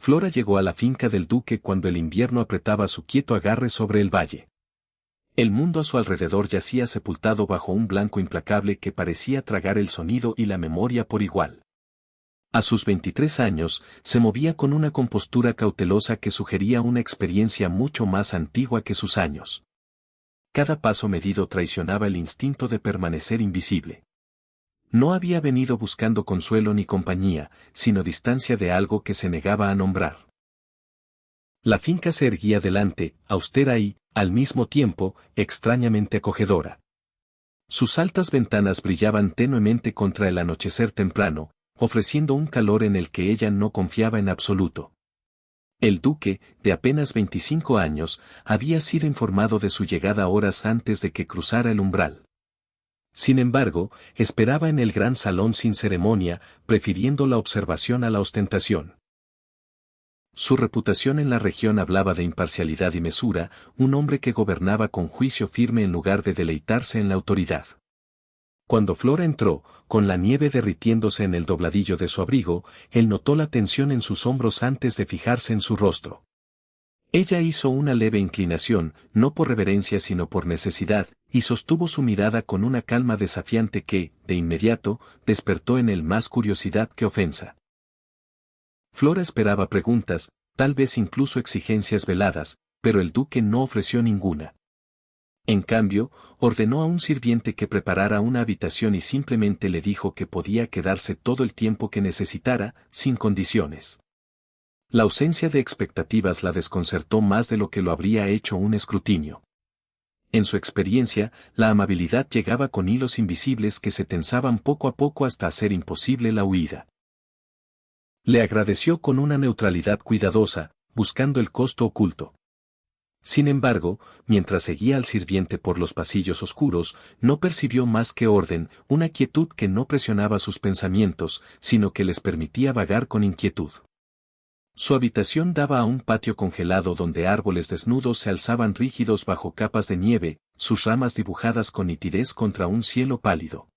Flora llegó a la finca del duque cuando el invierno apretaba su quieto agarre sobre el valle. El mundo a su alrededor yacía sepultado bajo un blanco implacable que parecía tragar el sonido y la memoria por igual. A sus 23 años, se movía con una compostura cautelosa que sugería una experiencia mucho más antigua que sus años. Cada paso medido traicionaba el instinto de permanecer invisible. No había venido buscando consuelo ni compañía, sino distancia de algo que se negaba a nombrar. La finca se erguía delante, austera y, al mismo tiempo, extrañamente acogedora. Sus altas ventanas brillaban tenuemente contra el anochecer temprano, ofreciendo un calor en el que ella no confiaba en absoluto. El duque, de apenas 25 años, había sido informado de su llegada horas antes de que cruzara el umbral. Sin embargo, esperaba en el gran salón sin ceremonia, prefiriendo la observación a la ostentación. Su reputación en la región hablaba de imparcialidad y mesura, un hombre que gobernaba con juicio firme en lugar de deleitarse en la autoridad. Cuando Flora entró, con la nieve derritiéndose en el dobladillo de su abrigo, él notó la tensión en sus hombros antes de fijarse en su rostro. Ella hizo una leve inclinación, no por reverencia sino por necesidad, y sostuvo su mirada con una calma desafiante que, de inmediato, despertó en él más curiosidad que ofensa. Flora esperaba preguntas, tal vez incluso exigencias veladas, pero el duque no ofreció ninguna. En cambio, ordenó a un sirviente que preparara una habitación y simplemente le dijo que podía quedarse todo el tiempo que necesitara, sin condiciones. La ausencia de expectativas la desconcertó más de lo que lo habría hecho un escrutinio. En su experiencia, la amabilidad llegaba con hilos invisibles que se tensaban poco a poco hasta hacer imposible la huida. Le agradeció con una neutralidad cuidadosa, buscando el costo oculto. Sin embargo, mientras seguía al sirviente por los pasillos oscuros, no percibió más que orden, una quietud que no presionaba sus pensamientos, sino que les permitía vagar con inquietud. Su habitación daba a un patio congelado donde árboles desnudos se alzaban rígidos bajo capas de nieve, sus ramas dibujadas con nitidez contra un cielo pálido.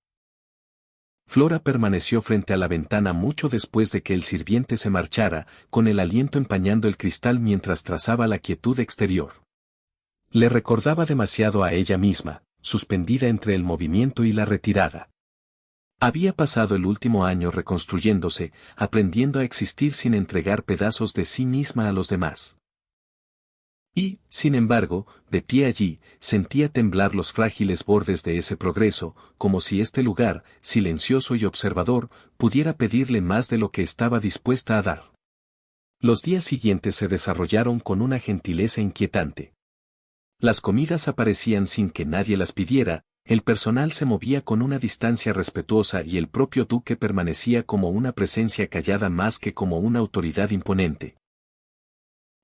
Flora permaneció frente a la ventana mucho después de que el sirviente se marchara, con el aliento empañando el cristal mientras trazaba la quietud exterior. Le recordaba demasiado a ella misma, suspendida entre el movimiento y la retirada. Había pasado el último año reconstruyéndose, aprendiendo a existir sin entregar pedazos de sí misma a los demás. Y, sin embargo, de pie allí, sentía temblar los frágiles bordes de ese progreso, como si este lugar, silencioso y observador, pudiera pedirle más de lo que estaba dispuesta a dar. Los días siguientes se desarrollaron con una gentileza inquietante. Las comidas aparecían sin que nadie las pidiera, el personal se movía con una distancia respetuosa y el propio duque permanecía como una presencia callada más que como una autoridad imponente.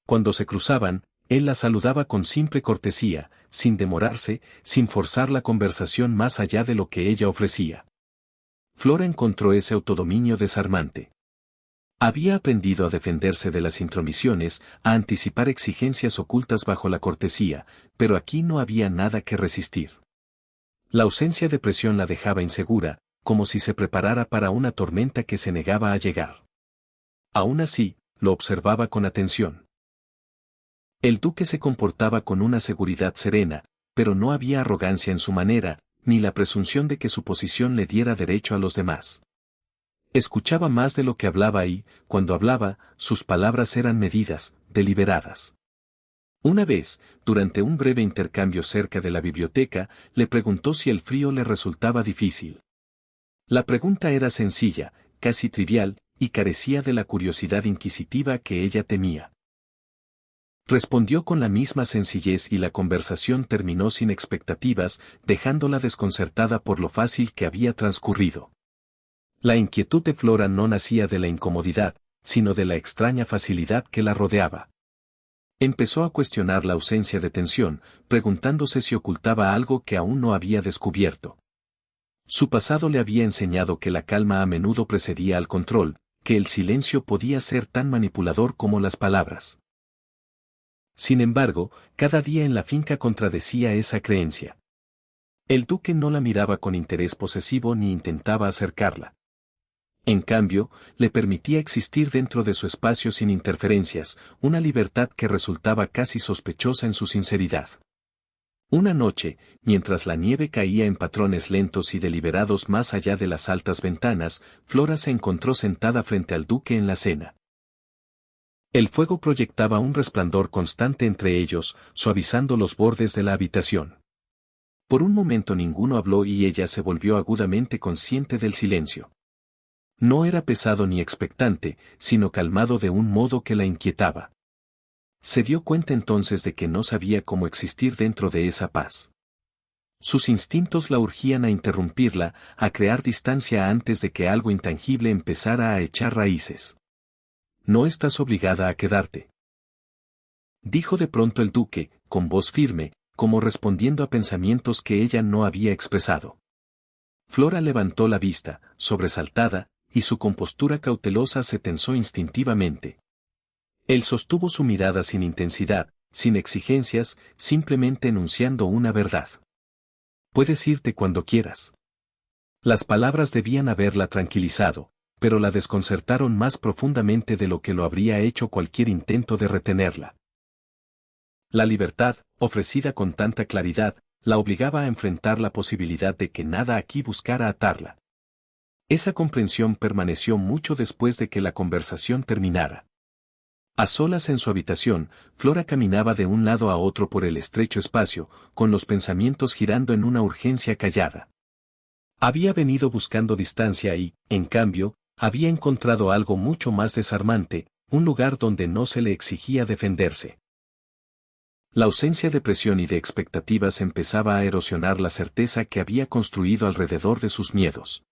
Cuando se cruzaban, él la saludaba con simple cortesía, sin demorarse, sin forzar la conversación más allá de lo que ella ofrecía. Flora encontró ese autodominio desarmante. Había aprendido a defenderse de las intromisiones, a anticipar exigencias ocultas bajo la cortesía, pero aquí no había nada que resistir. La ausencia de presión la dejaba insegura, como si se preparara para una tormenta que se negaba a llegar. Aún así, lo observaba con atención. El duque se comportaba con una seguridad serena, pero no había arrogancia en su manera, ni la presunción de que su posición le diera derecho a los demás. Escuchaba más de lo que hablaba y, cuando hablaba, sus palabras eran medidas, deliberadas. Una vez, durante un breve intercambio cerca de la biblioteca, le preguntó si el frío le resultaba difícil. La pregunta era sencilla, casi trivial, y carecía de la curiosidad inquisitiva que ella temía. Respondió con la misma sencillez y la conversación terminó sin expectativas, dejándola desconcertada por lo fácil que había transcurrido. La inquietud de Flora no nacía de la incomodidad, sino de la extraña facilidad que la rodeaba. Empezó a cuestionar la ausencia de tensión, preguntándose si ocultaba algo que aún no había descubierto. Su pasado le había enseñado que la calma a menudo precedía al control, que el silencio podía ser tan manipulador como las palabras. Sin embargo, cada día en la finca contradecía esa creencia. El duque no la miraba con interés posesivo ni intentaba acercarla. En cambio, le permitía existir dentro de su espacio sin interferencias, una libertad que resultaba casi sospechosa en su sinceridad. Una noche, mientras la nieve caía en patrones lentos y deliberados más allá de las altas ventanas, Flora se encontró sentada frente al duque en la cena. El fuego proyectaba un resplandor constante entre ellos, suavizando los bordes de la habitación. Por un momento ninguno habló y ella se volvió agudamente consciente del silencio. No era pesado ni expectante, sino calmado de un modo que la inquietaba. Se dio cuenta entonces de que no sabía cómo existir dentro de esa paz. Sus instintos la urgían a interrumpirla, a crear distancia antes de que algo intangible empezara a echar raíces. No estás obligada a quedarte, dijo de pronto el duque, con voz firme, como respondiendo a pensamientos que ella no había expresado. Flora levantó la vista, sobresaltada, y su compostura cautelosa se tensó instintivamente. Él sostuvo su mirada sin intensidad, sin exigencias, simplemente enunciando una verdad. Puedes irte cuando quieras. Las palabras debían haberla tranquilizado, pero la desconcertaron más profundamente de lo que lo habría hecho cualquier intento de retenerla. La libertad, ofrecida con tanta claridad, la obligaba a enfrentar la posibilidad de que nada aquí buscara atarla. Esa comprensión permaneció mucho después de que la conversación terminara. A solas en su habitación, Flora caminaba de un lado a otro por el estrecho espacio, con los pensamientos girando en una urgencia callada. Había venido buscando distancia y, en cambio, había encontrado algo mucho más desarmante, un lugar donde no se le exigía defenderse. La ausencia de presión y de expectativas empezaba a erosionar la certeza que había construido alrededor de sus miedos.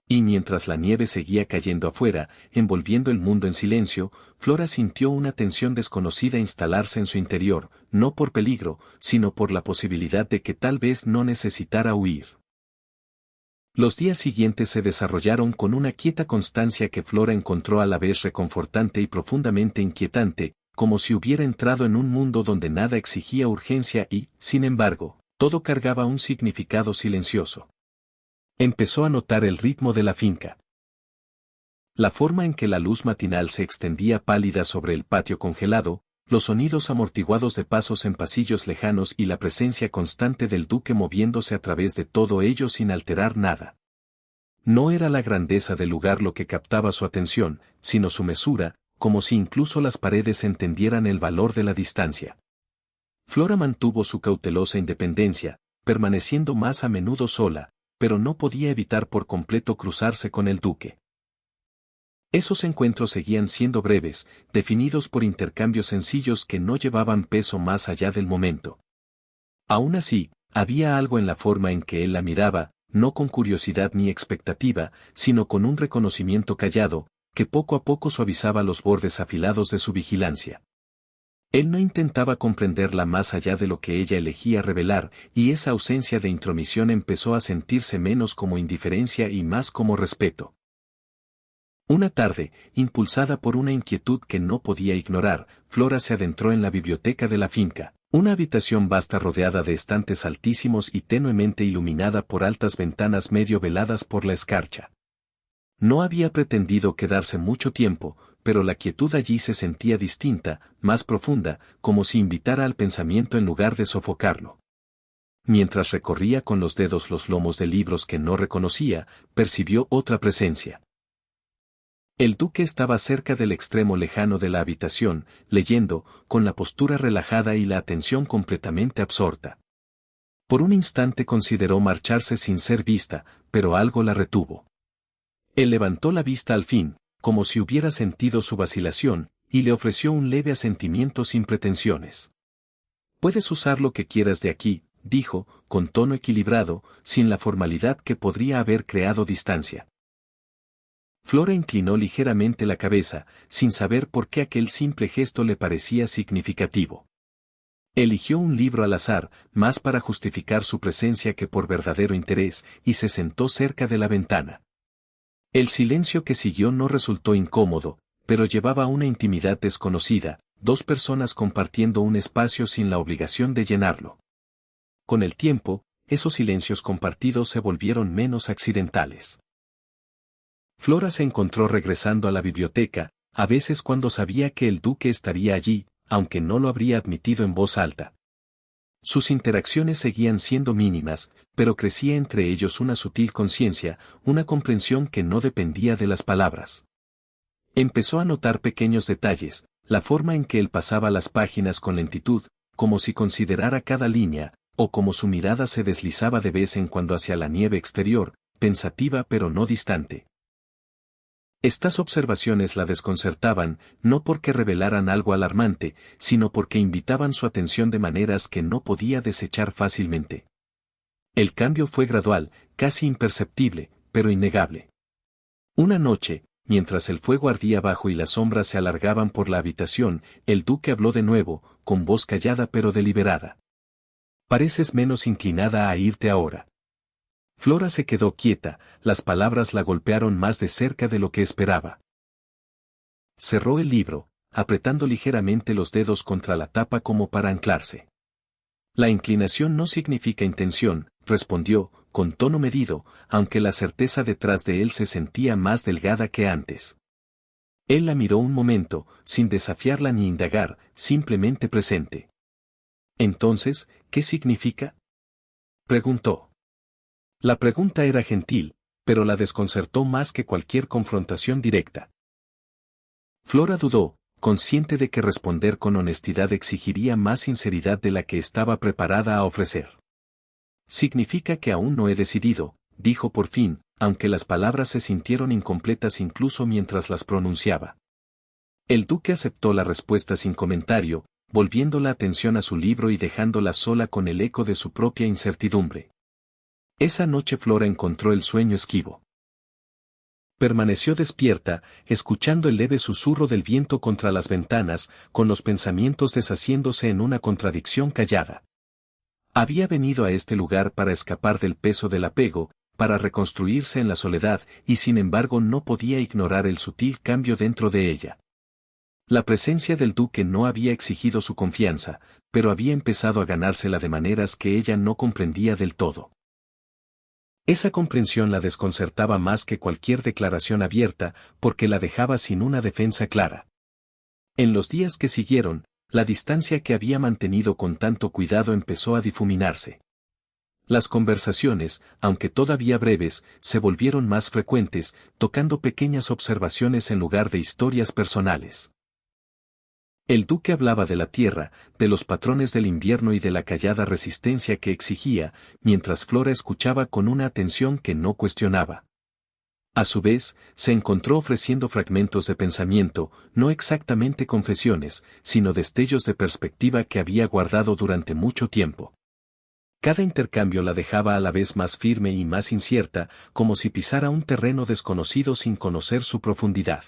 Y mientras la nieve seguía cayendo afuera, envolviendo el mundo en silencio, Flora sintió una tensión desconocida instalarse en su interior, no por peligro, sino por la posibilidad de que tal vez no necesitara huir. Los días siguientes se desarrollaron con una quieta constancia que Flora encontró a la vez reconfortante y profundamente inquietante, como si hubiera entrado en un mundo donde nada exigía urgencia y, sin embargo, todo cargaba un significado silencioso. Empezó a notar el ritmo de la finca. La forma en que la luz matinal se extendía pálida sobre el patio congelado, los sonidos amortiguados de pasos en pasillos lejanos y la presencia constante del duque moviéndose a través de todo ello sin alterar nada. No era la grandeza del lugar lo que captaba su atención, sino su mesura, como si incluso las paredes entendieran el valor de la distancia. Flora mantuvo su cautelosa independencia, permaneciendo más a menudo sola, pero no podía evitar por completo cruzarse con el duque. Esos encuentros seguían siendo breves, definidos por intercambios sencillos que no llevaban peso más allá del momento. Aún así, había algo en la forma en que él la miraba, no con curiosidad ni expectativa, sino con un reconocimiento callado, que poco a poco suavizaba los bordes afilados de su vigilancia. Él no intentaba comprenderla más allá de lo que ella elegía revelar, y esa ausencia de intromisión empezó a sentirse menos como indiferencia y más como respeto. Una tarde, impulsada por una inquietud que no podía ignorar, Flora se adentró en la biblioteca de la finca, una habitación vasta rodeada de estantes altísimos y tenuemente iluminada por altas ventanas medio veladas por la escarcha. No había pretendido quedarse mucho tiempo, pero la quietud allí se sentía distinta, más profunda, como si invitara al pensamiento en lugar de sofocarlo. Mientras recorría con los dedos los lomos de libros que no reconocía, percibió otra presencia. El duque estaba cerca del extremo lejano de la habitación, leyendo, con la postura relajada y la atención completamente absorta. Por un instante consideró marcharse sin ser vista, pero algo la retuvo. Él levantó la vista al fin, como si hubiera sentido su vacilación, y le ofreció un leve asentimiento sin pretensiones. «Puedes usar lo que quieras de aquí», dijo, con tono equilibrado, sin la formalidad que podría haber creado distancia. Flora inclinó ligeramente la cabeza, sin saber por qué aquel simple gesto le parecía significativo. Eligió un libro al azar, más para justificar su presencia que por verdadero interés, y se sentó cerca de la ventana. El silencio que siguió no resultó incómodo, pero llevaba una intimidad desconocida, dos personas compartiendo un espacio sin la obligación de llenarlo. Con el tiempo, esos silencios compartidos se volvieron menos accidentales. Flora se encontró regresando a la biblioteca, a veces cuando sabía que el duque estaría allí, aunque no lo habría admitido en voz alta. Sus interacciones seguían siendo mínimas, pero crecía entre ellos una sutil conciencia, una comprensión que no dependía de las palabras. Empezó a notar pequeños detalles, la forma en que él pasaba las páginas con lentitud, como si considerara cada línea, o como su mirada se deslizaba de vez en cuando hacia la nieve exterior, pensativa pero no distante. Estas observaciones la desconcertaban, no porque revelaran algo alarmante, sino porque invitaban su atención de maneras que no podía desechar fácilmente. El cambio fue gradual, casi imperceptible, pero innegable. Una noche, mientras el fuego ardía abajo y las sombras se alargaban por la habitación, el duque habló de nuevo, con voz callada pero deliberada. «Pareces menos inclinada a irte ahora». Flora se quedó quieta, las palabras la golpearon más de cerca de lo que esperaba. Cerró el libro, apretando ligeramente los dedos contra la tapa como para anclarse. «La inclinación no significa intención», respondió, con tono medido, aunque la certeza detrás de él se sentía más delgada que antes. Él la miró un momento, sin desafiarla ni indagar, simplemente presente. «Entonces, ¿qué significa?», preguntó. La pregunta era gentil, pero la desconcertó más que cualquier confrontación directa. Flora dudó, consciente de que responder con honestidad exigiría más sinceridad de la que estaba preparada a ofrecer. «Significa que aún no he decidido», dijo por fin, aunque las palabras se sintieron incompletas incluso mientras las pronunciaba. El duque aceptó la respuesta sin comentario, volviendo la atención a su libro y dejándola sola con el eco de su propia incertidumbre. Esa noche Flora encontró el sueño esquivo. Permaneció despierta, escuchando el leve susurro del viento contra las ventanas, con los pensamientos deshaciéndose en una contradicción callada. Había venido a este lugar para escapar del peso del apego, para reconstruirse en la soledad, y sin embargo no podía ignorar el sutil cambio dentro de ella. La presencia del duque no había exigido su confianza, pero había empezado a ganársela de maneras que ella no comprendía del todo. Esa comprensión la desconcertaba más que cualquier declaración abierta, porque la dejaba sin una defensa clara. En los días que siguieron, la distancia que había mantenido con tanto cuidado empezó a difuminarse. Las conversaciones, aunque todavía breves, se volvieron más frecuentes, tocando pequeñas observaciones en lugar de historias personales. El duque hablaba de la tierra, de los patrones del invierno y de la callada resistencia que exigía, mientras Flora escuchaba con una atención que no cuestionaba. A su vez, se encontró ofreciendo fragmentos de pensamiento, no exactamente confesiones, sino destellos de perspectiva que había guardado durante mucho tiempo. Cada intercambio la dejaba a la vez más firme y más incierta, como si pisara un terreno desconocido sin conocer su profundidad.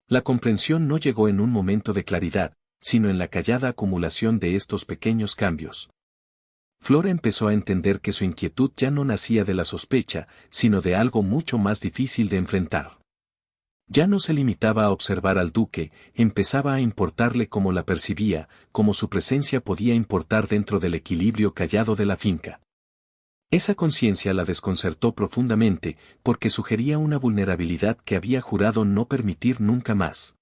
La comprensión no llegó en un momento de claridad, sino en la callada acumulación de estos pequeños cambios. Flora empezó a entender que su inquietud ya no nacía de la sospecha, sino de algo mucho más difícil de enfrentar. Ya no se limitaba a observar al duque, empezaba a importarle como la percibía, como su presencia podía importar dentro del equilibrio callado de la finca. Esa conciencia la desconcertó profundamente, porque sugería una vulnerabilidad que había jurado no permitir nunca más.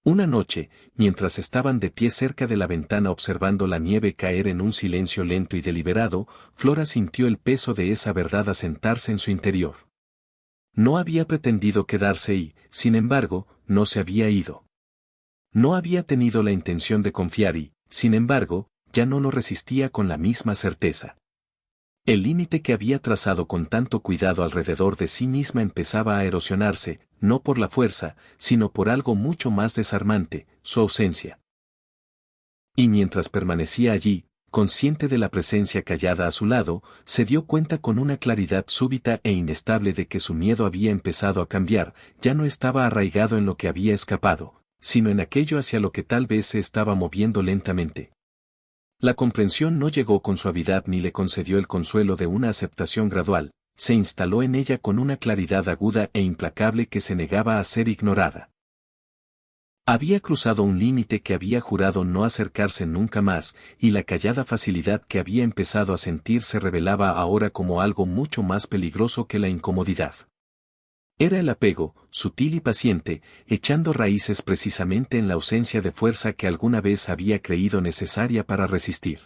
Una noche, mientras estaban de pie cerca de la ventana observando la nieve caer en un silencio lento y deliberado, Flora sintió el peso de esa verdad asentarse en su interior. No había pretendido quedarse y, sin embargo, no se había ido. No había tenido la intención de confiar y, sin embargo, ya no lo resistía con la misma certeza. El límite que había trazado con tanto cuidado alrededor de sí misma empezaba a erosionarse, no por la fuerza, sino por algo mucho más desarmante, su ausencia. Y mientras permanecía allí, consciente de la presencia callada a su lado, se dio cuenta con una claridad súbita e inestable de que su miedo había empezado a cambiar, ya no estaba arraigado en lo que había escapado, sino en aquello hacia lo que tal vez se estaba moviendo lentamente. La comprensión no llegó con suavidad ni le concedió el consuelo de una aceptación gradual, se instaló en ella con una claridad aguda e implacable que se negaba a ser ignorada. Había cruzado un límite que había jurado no acercarse nunca más, y la callada facilidad que había empezado a sentir se revelaba ahora como algo mucho más peligroso que la incomodidad. Era el apego, sutil y paciente, echando raíces precisamente en la ausencia de fuerza que alguna vez había creído necesaria para resistir.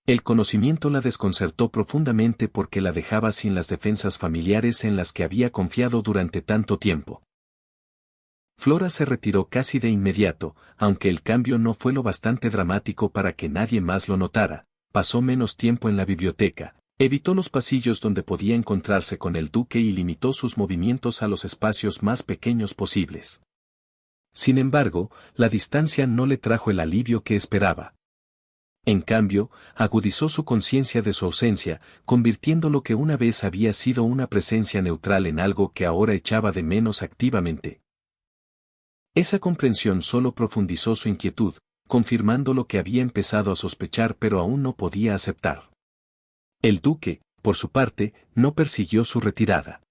El conocimiento la desconcertó profundamente porque la dejaba sin las defensas familiares en las que había confiado durante tanto tiempo. Flora se retiró casi de inmediato, aunque el cambio no fue lo bastante dramático para que nadie más lo notara. Pasó menos tiempo en la biblioteca, evitó los pasillos donde podía encontrarse con el duque y limitó sus movimientos a los espacios más pequeños posibles. Sin embargo, la distancia no le trajo el alivio que esperaba. En cambio, agudizó su conciencia de su ausencia, convirtiendo lo que una vez había sido una presencia neutral en algo que ahora echaba de menos activamente. Esa comprensión solo profundizó su inquietud, confirmando lo que había empezado a sospechar pero aún no podía aceptar. El duque, por su parte, no persiguió su retirada.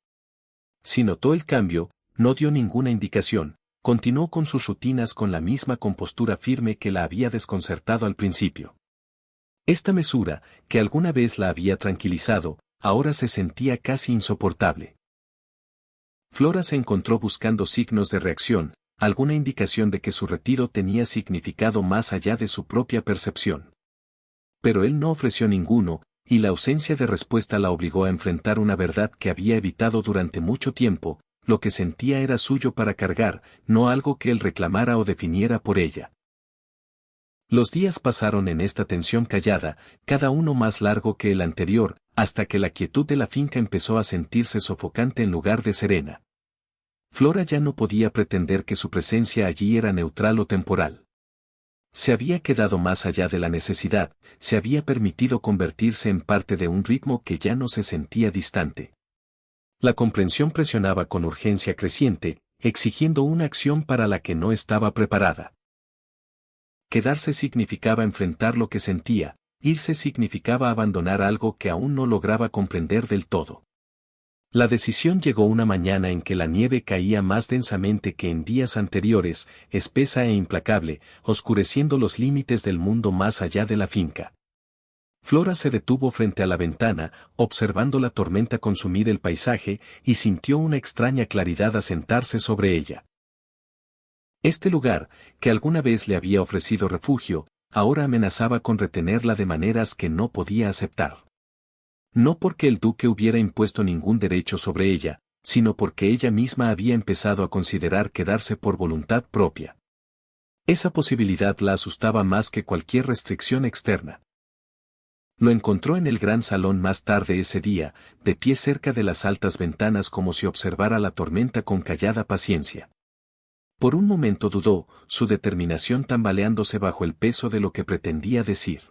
Si notó el cambio, no dio ninguna indicación, continuó con sus rutinas con la misma compostura firme que la había desconcertado al principio. Esta mesura, que alguna vez la había tranquilizado, ahora se sentía casi insoportable. Flora se encontró buscando signos de reacción, alguna indicación de que su retiro tenía significado más allá de su propia percepción. Pero él no ofreció ninguno, y la ausencia de respuesta la obligó a enfrentar una verdad que había evitado durante mucho tiempo: lo que sentía era suyo para cargar, no algo que él reclamara o definiera por ella. Los días pasaron en esta tensión callada, cada uno más largo que el anterior, hasta que la quietud de la finca empezó a sentirse sofocante en lugar de serena. Flora ya no podía pretender que su presencia allí era neutral o temporal. Se había quedado más allá de la necesidad, se había permitido convertirse en parte de un ritmo que ya no se sentía distante. La comprensión presionaba con urgencia creciente, exigiendo una acción para la que no estaba preparada. Quedarse significaba enfrentar lo que sentía, irse significaba abandonar algo que aún no lograba comprender del todo. La decisión llegó una mañana en que la nieve caía más densamente que en días anteriores, espesa e implacable, oscureciendo los límites del mundo más allá de la finca. Flora se detuvo frente a la ventana, observando la tormenta consumir el paisaje, y sintió una extraña claridad asentarse sobre ella. Este lugar, que alguna vez le había ofrecido refugio, ahora amenazaba con retenerla de maneras que no podía aceptar. No porque el duque hubiera impuesto ningún derecho sobre ella, sino porque ella misma había empezado a considerar quedarse por voluntad propia. Esa posibilidad la asustaba más que cualquier restricción externa. Lo encontró en el gran salón más tarde ese día, de pie cerca de las altas ventanas como si observara la tormenta con callada paciencia. Por un momento dudó, su determinación tambaleándose bajo el peso de lo que pretendía decir.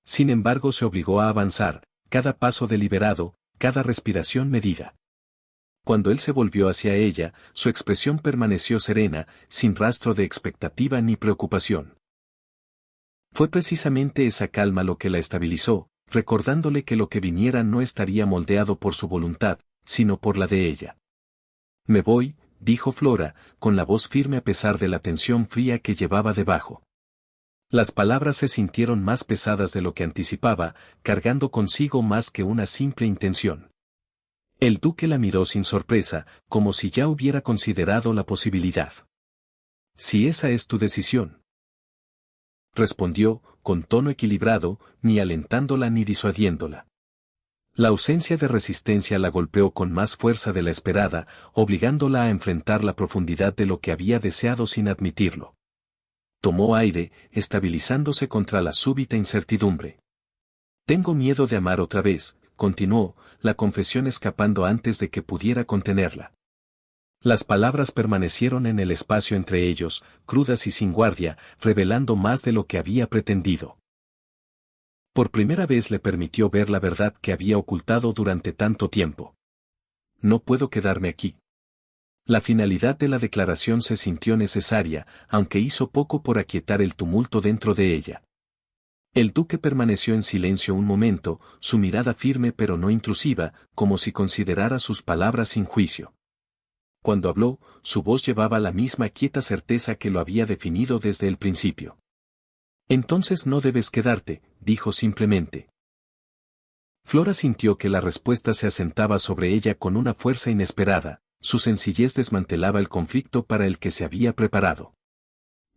Sin embargo se obligó a avanzar, cada paso deliberado, cada respiración medida. Cuando él se volvió hacia ella, su expresión permaneció serena, sin rastro de expectativa ni preocupación. Fue precisamente esa calma lo que la estabilizó, recordándole que lo que viniera no estaría moldeado por su voluntad, sino por la de ella. «Me voy», dijo Flora, con la voz firme a pesar de la tensión fría que llevaba debajo. Las palabras se sintieron más pesadas de lo que anticipaba, cargando consigo más que una simple intención. El duque la miró sin sorpresa, como si ya hubiera considerado la posibilidad. «Si esa es tu decisión», respondió, con tono equilibrado, ni alentándola ni disuadiéndola. La ausencia de resistencia la golpeó con más fuerza de la esperada, obligándola a enfrentar la profundidad de lo que había deseado sin admitirlo. Tomó aire, estabilizándose contra la súbita incertidumbre. «Tengo miedo de amar otra vez», continuó, la confesión escapando antes de que pudiera contenerla. Las palabras permanecieron en el espacio entre ellos, crudas y sin guardia, revelando más de lo que había pretendido. Por primera vez le permitió ver la verdad que había ocultado durante tanto tiempo. «No puedo quedarme aquí». La finalidad de la declaración se sintió necesaria, aunque hizo poco por aquietar el tumulto dentro de ella. El duque permaneció en silencio un momento, su mirada firme pero no intrusiva, como si considerara sus palabras sin juicio. Cuando habló, su voz llevaba la misma quieta certeza que lo había definido desde el principio. «Entonces no debes quedarte», dijo simplemente. Flora sintió que la respuesta se asentaba sobre ella con una fuerza inesperada, su sencillez desmantelaba el conflicto para el que se había preparado.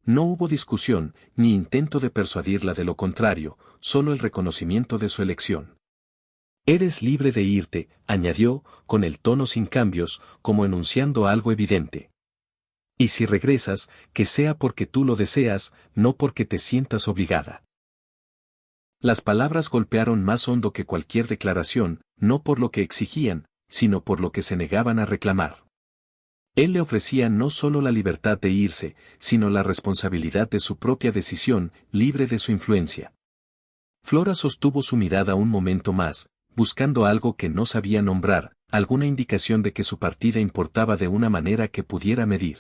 No hubo discusión, ni intento de persuadirla de lo contrario, solo el reconocimiento de su elección. Eres libre de irte, añadió, con el tono sin cambios, como enunciando algo evidente. Y si regresas, que sea porque tú lo deseas, no porque te sientas obligada. Las palabras golpearon más hondo que cualquier declaración, no por lo que exigían, sino por lo que se negaban a reclamar. Él le ofrecía no solo la libertad de irse, sino la responsabilidad de su propia decisión, libre de su influencia. Flora sostuvo su mirada un momento más, buscando algo que no sabía nombrar, alguna indicación de que su partida importaba de una manera que pudiera medir.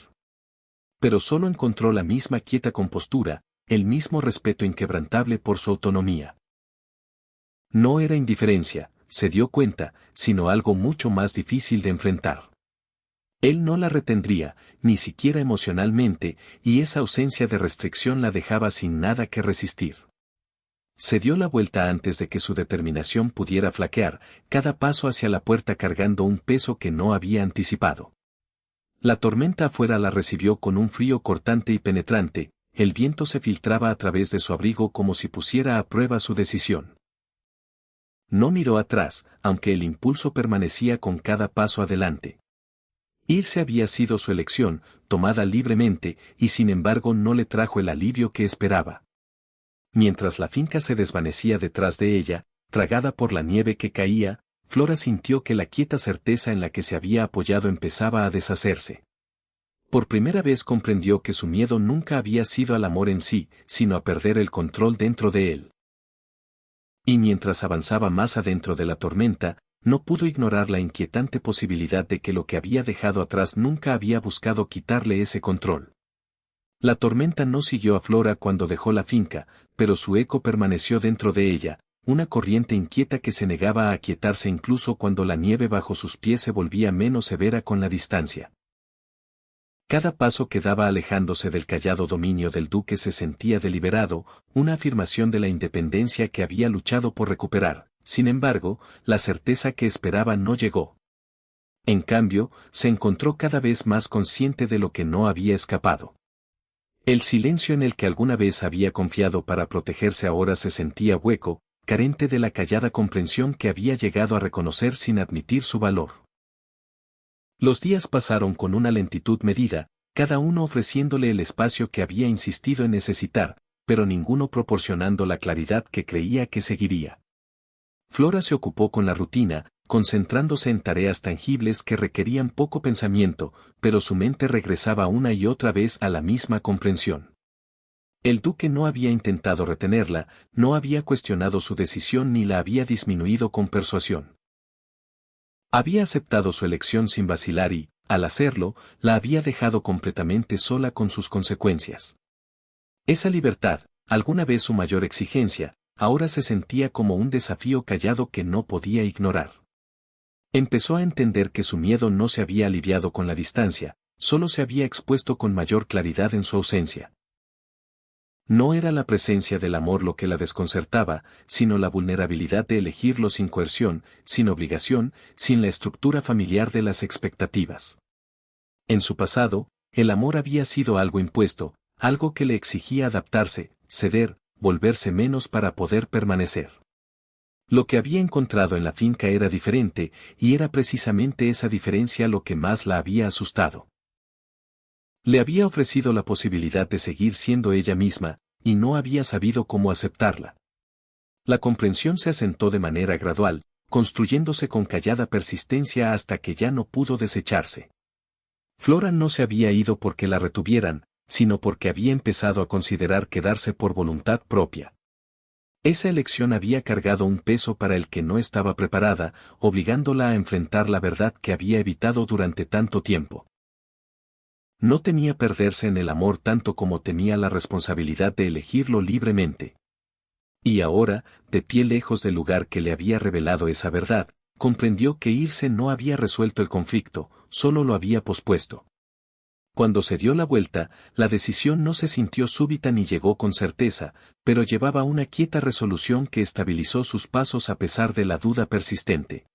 Pero solo encontró la misma quieta compostura, el mismo respeto inquebrantable por su autonomía. No era indiferencia, se dio cuenta, sino algo mucho más difícil de enfrentar. Él no la retendría, ni siquiera emocionalmente, y esa ausencia de restricción la dejaba sin nada que resistir. Se dio la vuelta antes de que su determinación pudiera flaquear, cada paso hacia la puerta cargando un peso que no había anticipado. La tormenta afuera la recibió con un frío cortante y penetrante, el viento se filtraba a través de su abrigo como si pusiera a prueba su decisión. No miró atrás, aunque el impulso permanecía con cada paso adelante. Irse había sido su elección, tomada libremente, y sin embargo no le trajo el alivio que esperaba. Mientras la finca se desvanecía detrás de ella, tragada por la nieve que caía, Flora sintió que la quieta certeza en la que se había apoyado empezaba a deshacerse. Por primera vez comprendió que su miedo nunca había sido al amor en sí, sino a perder el control dentro de él. Y mientras avanzaba más adentro de la tormenta, no pudo ignorar la inquietante posibilidad de que lo que había dejado atrás nunca había buscado quitarle ese control. La tormenta no siguió a Flora cuando dejó la finca, pero su eco permaneció dentro de ella, una corriente inquieta que se negaba a aquietarse incluso cuando la nieve bajo sus pies se volvía menos severa con la distancia. Cada paso que daba alejándose del callado dominio del duque se sentía deliberado, una afirmación de la independencia que había luchado por recuperar. Sin embargo, la certeza que esperaba no llegó. En cambio, se encontró cada vez más consciente de lo que no había escapado. El silencio en el que alguna vez había confiado para protegerse ahora se sentía hueco, carente de la callada comprensión que había llegado a reconocer sin admitir su valor. Los días pasaron con una lentitud medida, cada uno ofreciéndole el espacio que había insistido en necesitar, pero ninguno proporcionando la claridad que creía que seguiría. Flora se ocupó con la rutina, concentrándose en tareas tangibles que requerían poco pensamiento, pero su mente regresaba una y otra vez a la misma comprensión. El duque no había intentado retenerla, no había cuestionado su decisión ni la había disminuido con persuasión. Había aceptado su elección sin vacilar y, al hacerlo, la había dejado completamente sola con sus consecuencias. Esa libertad, alguna vez su mayor exigencia, ahora se sentía como un desafío callado que no podía ignorar. Empezó a entender que su miedo no se había aliviado con la distancia, solo se había expuesto con mayor claridad en su ausencia. No era la presencia del amor lo que la desconcertaba, sino la vulnerabilidad de elegirlo sin coerción, sin obligación, sin la estructura familiar de las expectativas. En su pasado, el amor había sido algo impuesto, algo que le exigía adaptarse, ceder, volverse menos para poder permanecer. Lo que había encontrado en la finca era diferente, y era precisamente esa diferencia lo que más la había asustado. Le había ofrecido la posibilidad de seguir siendo ella misma, y no había sabido cómo aceptarla. La comprensión se asentó de manera gradual, construyéndose con callada persistencia hasta que ya no pudo desecharse. Flora no se había ido porque la retuvieran, sino porque había empezado a considerar quedarse por voluntad propia. Esa elección había cargado un peso para el que no estaba preparada, obligándola a enfrentar la verdad que había evitado durante tanto tiempo. No temía perderse en el amor tanto como temía la responsabilidad de elegirlo libremente. Y ahora, de pie lejos del lugar que le había revelado esa verdad, comprendió que irse no había resuelto el conflicto, solo lo había pospuesto. Cuando se dio la vuelta, la decisión no se sintió súbita ni llegó con certeza, pero llevaba una quieta resolución que estabilizó sus pasos a pesar de la duda persistente.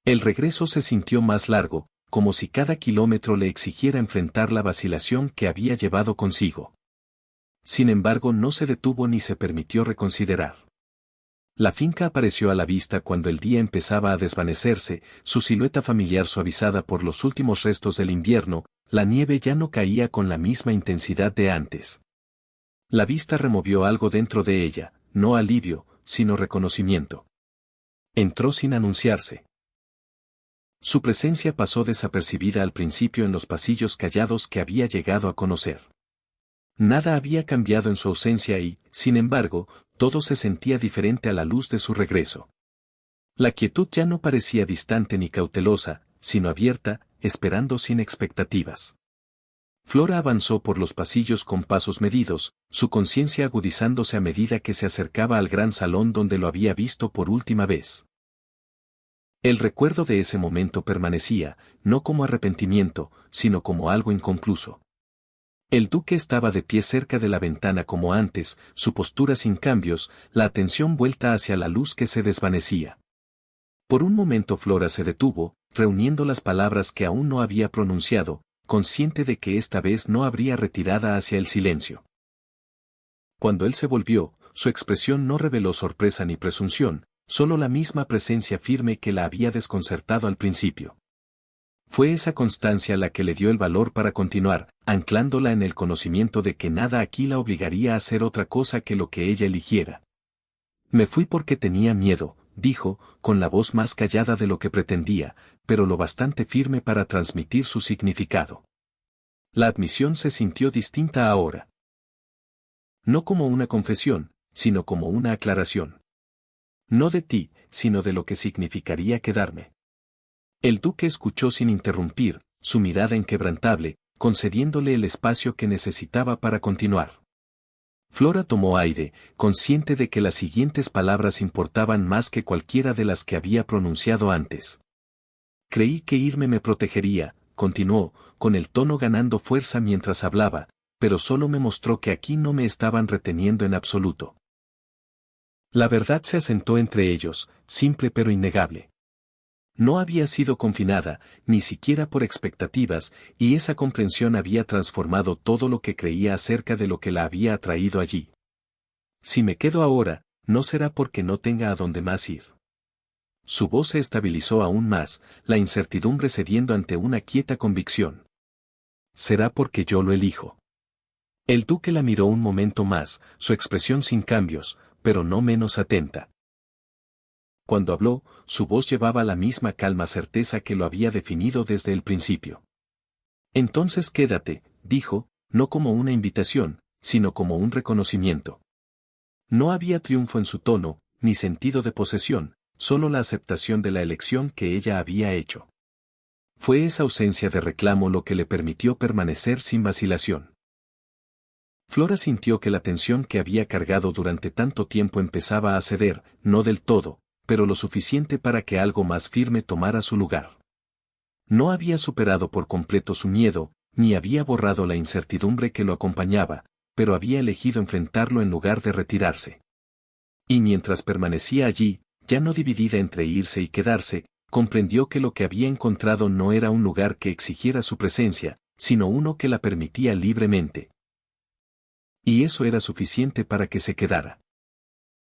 El regreso se sintió más largo, como si cada kilómetro le exigiera enfrentar la vacilación que había llevado consigo. Sin embargo, no se detuvo ni se permitió reconsiderar. La finca apareció a la vista cuando el día empezaba a desvanecerse, su silueta familiar suavizada por los últimos restos del invierno, la nieve ya no caía con la misma intensidad de antes. La vista removió algo dentro de ella, no alivio, sino reconocimiento. Entró sin anunciarse. Su presencia pasó desapercibida al principio en los pasillos callados que había llegado a conocer. Nada había cambiado en su ausencia y, sin embargo, todo se sentía diferente a la luz de su regreso. La quietud ya no parecía distante ni cautelosa, sino abierta, esperando sin expectativas. Flora avanzó por los pasillos con pasos medidos, su conciencia agudizándose a medida que se acercaba al gran salón donde lo había visto por última vez. El recuerdo de ese momento permanecía, no como arrepentimiento, sino como algo inconcluso. El duque estaba de pie cerca de la ventana como antes, su postura sin cambios, la atención vuelta hacia la luz que se desvanecía. Por un momento Flora se detuvo, reuniendo las palabras que aún no había pronunciado, consciente de que esta vez no habría retirada hacia el silencio. Cuando él se volvió, su expresión no reveló sorpresa ni presunción, solo la misma presencia firme que la había desconcertado al principio. Fue esa constancia la que le dio el valor para continuar, anclándola en el conocimiento de que nada aquí la obligaría a hacer otra cosa que lo que ella eligiera. Me fui porque tenía miedo, dijo, con la voz más callada de lo que pretendía, pero lo bastante firme para transmitir su significado. La admisión se sintió distinta ahora. No como una confesión, sino como una aclaración. No de ti, sino de lo que significaría quedarme. El duque escuchó sin interrumpir, su mirada inquebrantable, concediéndole el espacio que necesitaba para continuar. Flora tomó aire, consciente de que las siguientes palabras importaban más que cualquiera de las que había pronunciado antes. Creí que irme me protegería, continuó, con el tono ganando fuerza mientras hablaba, pero solo me mostró que aquí no me estaban reteniendo en absoluto. La verdad se asentó entre ellos, simple pero innegable. No había sido confinada, ni siquiera por expectativas, y esa comprensión había transformado todo lo que creía acerca de lo que la había atraído allí. Si me quedo ahora, no será porque no tenga a dónde más ir. Su voz se estabilizó aún más, la incertidumbre cediendo ante una quieta convicción. Será porque yo lo elijo. El duque la miró un momento más, su expresión sin cambios, pero no menos atenta. Cuando habló, su voz llevaba la misma calma certeza que lo había definido desde el principio. Entonces quédate, dijo, no como una invitación, sino como un reconocimiento. No había triunfo en su tono, ni sentido de posesión, solo la aceptación de la elección que ella había hecho. Fue esa ausencia de reclamo lo que le permitió permanecer sin vacilación. Flora sintió que la tensión que había cargado durante tanto tiempo empezaba a ceder, no del todo, pero lo suficiente para que algo más firme tomara su lugar. No había superado por completo su miedo, ni había borrado la incertidumbre que lo acompañaba, pero había elegido enfrentarlo en lugar de retirarse. Y mientras permanecía allí, ya no dividida entre irse y quedarse, comprendió que lo que había encontrado no era un lugar que exigiera su presencia, sino uno que la permitía libremente. Y eso era suficiente para que se quedara.